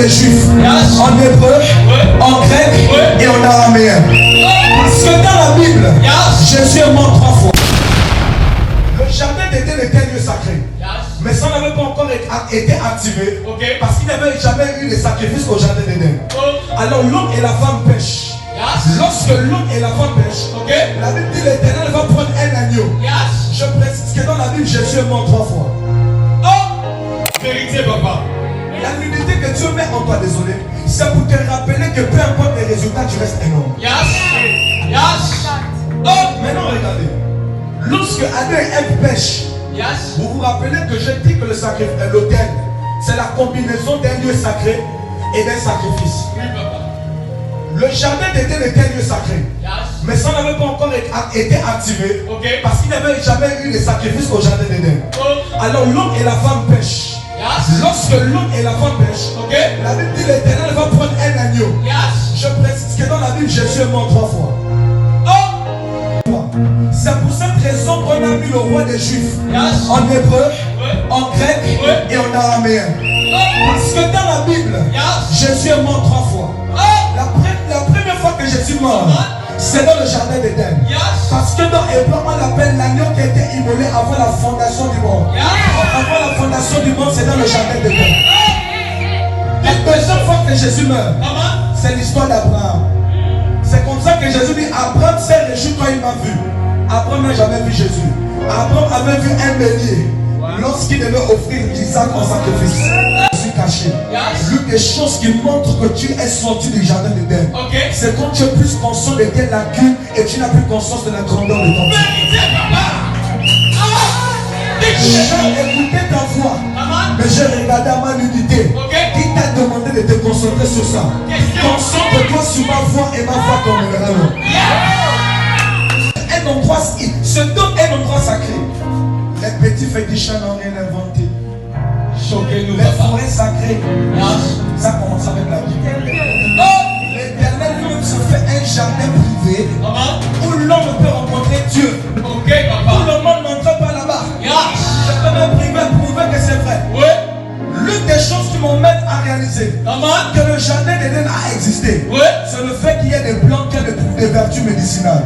des Juifs, en hébreu, en grec et en araméen. Parce que dans la Bible, Jésus est mort 3 fois. Le jardin d'Éden était un lieu sacré. Mais ça n'avait pas encore été activé. Parce qu'il n'avait jamais eu de sacrifice au jardin d'Éden. Alors l'homme et la femme pêchent. Lorsque l'homme et la femme pêchent, la Bible dit l'Éternel va prendre un agneau. Je précise que dans la Bible, Jésus est mort 3 fois. Vérité, papa. La nudité que Dieu met en toi, désolé, c'est pour te rappeler que peu importe les résultats, tu restes énorme. Maintenant regardez. Lorsque Adam et Ève pêchent, vous vous rappelez que je dis que le sacrifice, l'autel, c'est la combinaison d'un lieu sacré et d'un sacrifice. Oui, papa. Le jardin d'Éden était un lieu sacré. Mais ça n'avait pas encore été activé. Parce qu'il n'avait jamais eu de sacrifice au jardin d'Éden. Alors l'homme et la femme pêchent. Lorsque l'homme et la femme pêchent, la Bible dit l'Éternel va prendre un agneau. Je précise que dans la Bible, Jésus est mort 3 fois. C'est pour cette raison qu'on a mis le roi des Juifs en hébreu, en grec et en araméen. Parce que dans la Bible, Jésus est mort 3 fois. La première fois que Jésus mort, c'est dans le jardin d'Éden. Parce que dans Hébreu, on l'appelle l'agneau qui a été immolé avant la fondation du monde. Avant la fondation du monde, c'est dans le jardin d'Éden. La deuxième fois que Jésus meurt, c'est l'histoire d'Abraham. C'est comme ça que Jésus dit, Abraham s'est réjoui quand il m'a vu. Abraham n'a jamais vu Jésus. Abraham avait vu un bélier lorsqu'il devait offrir Isaac en sacrifice. Je suis caché. L'une des choses qui montre que tu es sorti du jardin d'Éden, c'est quand tu es plus conscient de tes lacunes et tu n'as plus conscience de la grandeur de ton Dieu. J'ai écouté ta voix, mais j'ai regardé à ma nudité. Qui t'a demandé de te concentrer sur ça? Concentre-toi sur ma voix et ma voix t'emmènera loin. Un endroit, se donne un endroit sacré. Les petits féticheurs n'ont rien inventé. Choquez-nous, Les papa. forêts sacrées, ça commence avec la Bible. L'Éternel lui-même se fait un jardin privé où l'homme peut rencontrer Dieu. Ok, Tout papa. le monde n'entre pas là-bas. Je peux même prouver que c'est vrai. L'une des choses qui m'emmène à réaliser que le jardin d'Éden a existé, c'est le fait qu'il y a des plantes qui ont des vertus médicinales.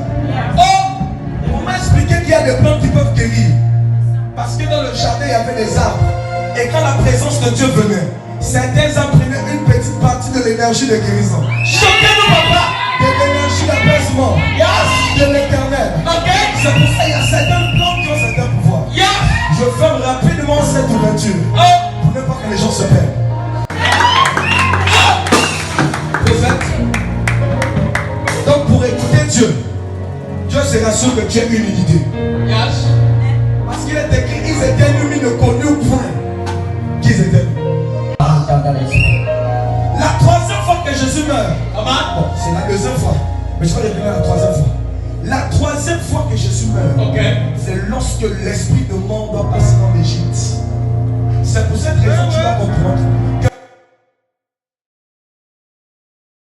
On m'a expliqué qu'il y a des plantes qui peuvent guérir. Parce que dans le jardin, il y avait des arbres. Et quand la présence de Dieu venait, certains arbres prenaient une petite partie de l'énergie de guérison. Choquez-nous, papa. De l'énergie d'apaisement. De l'éternel. C'est pour ça qu'il y a certaines plantes qui ont certains pouvoirs. Je ferme rapidement cette ouverture pour ne pas que les gens se perdent. Prophète. Donc pour écouter Dieu, Dieu sera sûr que tu as une unité. Parce qu'il est écrit, ils étaient nus, mais ne connurent point qu'ils étaient nus. La troisième fois que Jésus meurt, bon, c'est la deuxième fois, mais je vais revenir à la troisième fois. La troisième fois que Jésus meurt, c'est lorsque l'esprit de mort doit passer dans l'Égypte. C'est pour cette raison que tu dois comprendre que